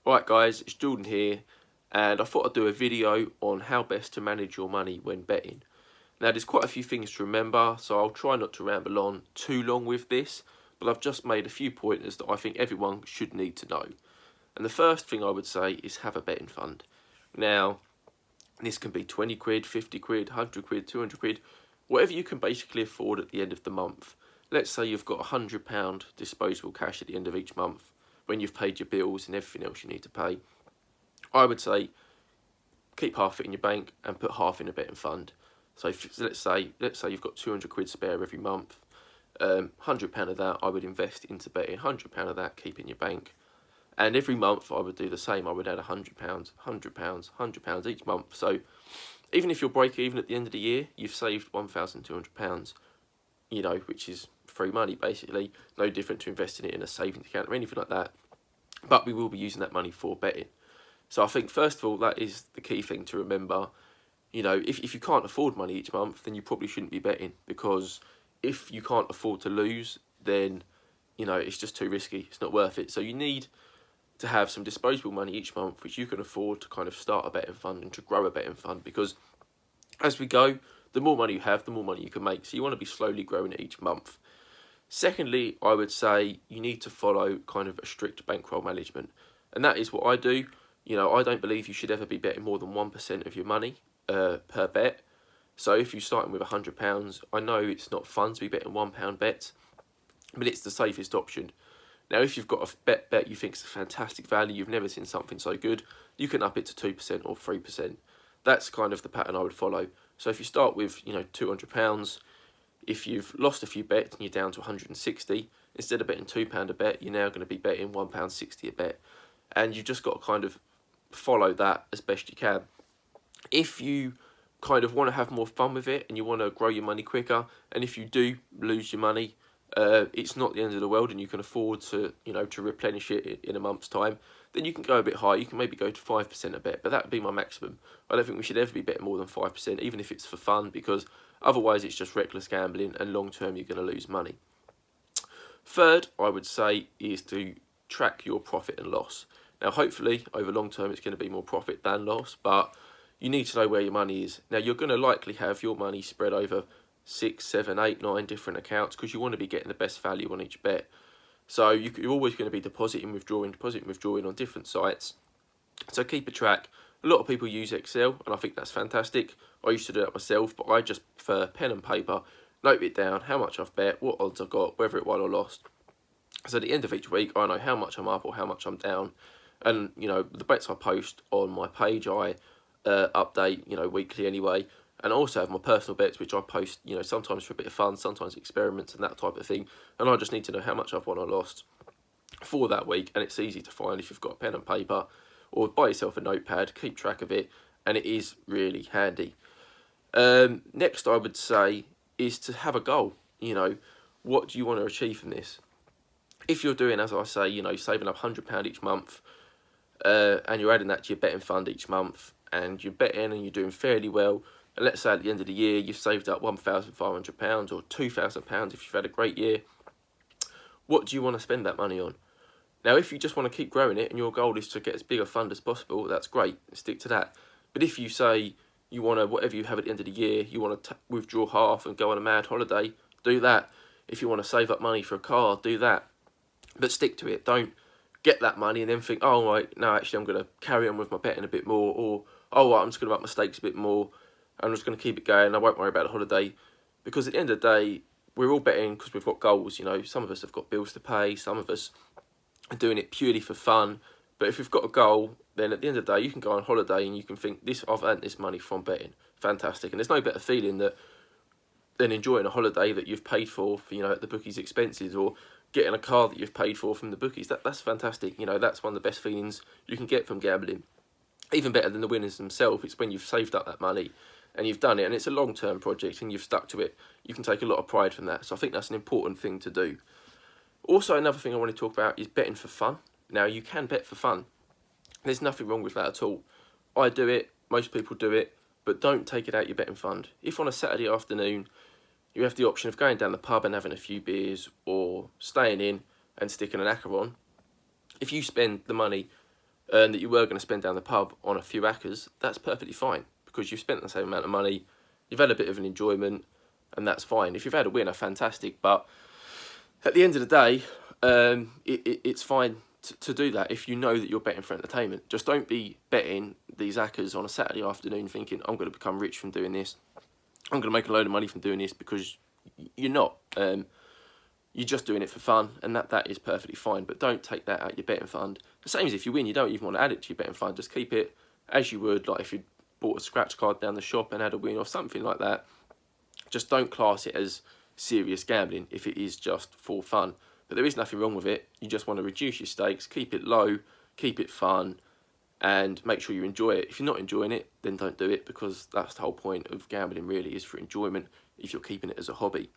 Alright guys, it's Jordan here, and I thought I'd do a video on how best to manage your money when betting. Now there's quite a few things to remember, so I'll try not to ramble on too long with this, but I've just made a few pointers that I think everyone should need to know. And the first thing I would say is have a betting fund. Now, this can be 20 quid, 50 quid, 100 quid, 200 quid, whatever you can basically afford at the end of the month. Let's say you've got £100 disposable cash at the end of each month when you've paid your bills and everything else you need to pay. I would say keep half it in your bank and put half in a betting fund. So let's say you've got 200 quid spare every month. £100 of that I would invest into betting, £100 of that keep in your bank. And every month I would do the same. I would add £100, £100, £100 each month. So even if you're break even at the end of the year, you've saved £1,200, which is free money basically. No different to investing it in a savings account or anything like that. But we will be using that money for betting. So I think first of all, that is the key thing to remember. If you can't afford money each month, then you probably shouldn't be betting, because if you can't afford to lose, then it's just too risky. It's not worth it. So you need to have some disposable money each month which you can afford to kind of start a betting fund and to grow a betting fund, because as we go, the more money you have, the more money you can make. So you want to be slowly growing it each month. Secondly, I would say you need to follow kind of a strict bankroll management, and that is what I do. I don't believe you should ever be betting more than 1% of your money per bet. So if you're starting with £100, I know it's not fun to be betting £1 bets, but it's the safest option. Now, if you've got a bet you think is a fantastic value, you've never seen something so good, you can up it to 2% or 3%. That's kind of the pattern I would follow. So if you start with, £200, if you've lost a few bets and you're down to 160, instead of betting £2 a bet, you're now going to be betting £1.60 a bet. And you've just got to kind of follow that as best you can. If you kind of want to have more fun with it and you want to grow your money quicker, and if you do lose your money, it's not the end of the world and you can afford to, to replenish it in a month's time, then you can go a bit higher. You can maybe go to 5% a bet, but that would be my maximum. I don't think we should ever be betting more than 5%, even if it's for fun, because otherwise it's just reckless gambling and long term you're going to lose money. Third, I would say, is to track your profit and loss. Now, hopefully, over long term, it's going to be more profit than loss, but you need to know where your money is. Now, you're going to likely have your money spread over 6, 7, 8, 9 different accounts, because you want to be getting the best value on each bet. So you're always going to be depositing, withdrawing on different sites. So keep a track. A lot of people use Excel, and I think that's fantastic. I used to do that myself, but I just prefer pen and paper, note it down, how much I've bet, what odds I've got, whether it won or lost. So at the end of each week, I know how much I'm up or how much I'm down. And, the bets I post on my page, I update, weekly anyway. And I also have my personal bets, which I post, sometimes for a bit of fun, sometimes experiments and that type of thing. And I just need to know how much I've won or lost for that week. And it's easy to find if you've got a pen and paper, or buy yourself a notepad, keep track of it. And it is really handy. Next, I would say, is to have a goal. What do you want to achieve from this? If you're doing, as I say, saving up £100 each month, and you're adding that to your betting fund each month, and you're betting and you're doing fairly well, and let's say at the end of the year you've saved up £1,500 or £2,000 if you've had a great year, what do you want to spend that money on? Now, if you just want to keep growing it and your goal is to get as big a fund as possible, that's great, stick to that. But if you say you want to, whatever you have at the end of the year, you want to withdraw half and go on a mad holiday, do that. If you want to save up money for a car, do that. But stick to it. Don't get that money and then think, oh, right, no, actually I'm going to carry on with my betting a bit more, or, oh, right, I'm just going to up my stakes a bit more, I'm just going to keep it going, I won't worry about a holiday. Because at the end of the day, we're all betting because we've got goals. Some of us have got bills to pay, some of us are doing it purely for fun. But if we've got a goal, then at the end of the day, you can go on holiday and you can think, I've earned this money from betting. Fantastic. And there's no better feeling than enjoying a holiday that you've paid for at the bookies' expenses, or getting a car that you've paid for from the bookies. That's fantastic. That's one of the best feelings you can get from gambling. Even better than the winners themselves, it's when you've saved up that money and you've done it, and it's a long-term project and you've stuck to it. You can take a lot of pride from that. So I think that's an important thing to do. Also, another thing I want to talk about is betting for fun. Now, you can bet for fun. There's nothing wrong with that at all. I do it, most people do it, but don't take it out your betting fund. If on a Saturday afternoon you have the option of going down the pub and having a few beers, or staying in and sticking an acca on, if you spend the money and that you were going to spend down the pub on a few hackers, that's perfectly fine, because you've spent the same amount of money, you've had a bit of an enjoyment, and that's fine. If you've had a winner, fantastic, but at the end of the day, it's fine to do that if you know that you're betting for entertainment. Just don't be betting these hackers on a Saturday afternoon thinking, I'm going to become rich from doing this, I'm going to make a load of money from doing this, because you're not. You're just doing it for fun, and that is perfectly fine, but don't take that out your betting fund. The same as if you win, you don't even want to add it to your betting fund. Just keep it as you would, like if you bought a scratch card down the shop and had a win or something like that. Just don't class it as serious gambling if it is just for fun. But there is nothing wrong with it. You just want to reduce your stakes, keep it low, keep it fun, and make sure you enjoy it. If you're not enjoying it, then don't do it, because that's the whole point of gambling, really, is for enjoyment if you're keeping it as a hobby.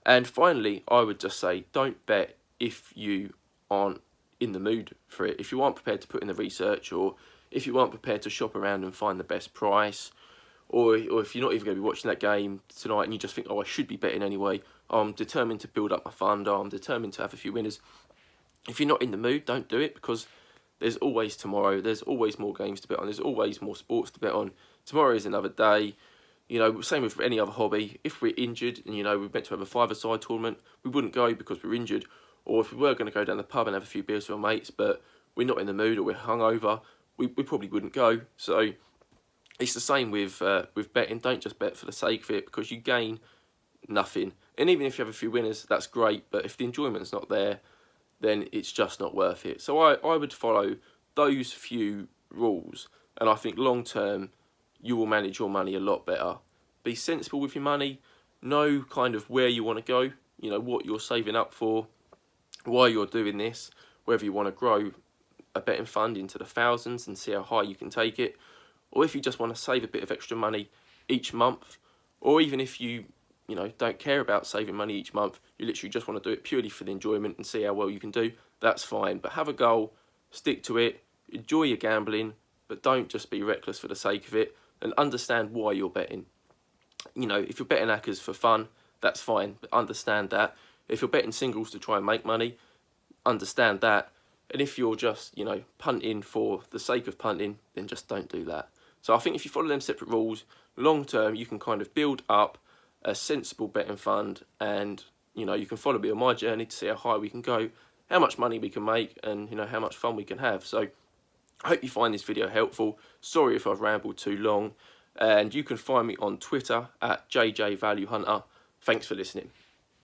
And finally, I would just say, don't bet if you aren't in the mood for it. If you aren't prepared to put in the research, or if you aren't prepared to shop around and find the best price, or if you're not even going to be watching that game tonight and you just think, oh, I should be betting anyway, I'm determined to build up my fund, I'm determined to have a few winners. If you're not in the mood, don't do it, because there's always tomorrow, there's always more games to bet on, there's always more sports to bet on. Tomorrow is another day. You know, same with any other hobby. If we're injured and, you know, we're meant to have a five-a-side tournament, we wouldn't go because we're injured. Or if we were going to go down the pub and have a few beers with our mates, but we're not in the mood or we're hungover, we probably wouldn't go. So it's the same with betting. Don't just bet for the sake of it, because you gain nothing. And even if you have a few winners, that's great. But if the enjoyment's not there, then it's just not worth it. So I would follow those few rules. And I think long-term, you will manage your money a lot better. Be sensible with your money. Know kind of where you want to go. You know, what you're saving up for, why you're doing this, whether you want to grow a betting fund into the thousands and see how high you can take it, or if you just want to save a bit of extra money each month, or even if you know, don't care about saving money each month, you literally just want to do it purely for the enjoyment and see how well you can do, that's fine. But have a goal, stick to it, enjoy your gambling, but don't just be reckless for the sake of it, and understand why you're betting. You know, if you're betting hackers for fun, that's fine, but understand that. If you're betting singles to try and make money, understand that. And if you're just, you know, punting for the sake of punting, then just don't do that. So I think if you follow them separate rules, long term, you can kind of build up a sensible betting fund, and, you know, you can follow me on my journey to see how high we can go, how much money we can make, and, you know, how much fun we can have. So I hope you find this video helpful. Sorry if I've rambled too long. And you can find me on Twitter at JJValueHunter. Thanks for listening.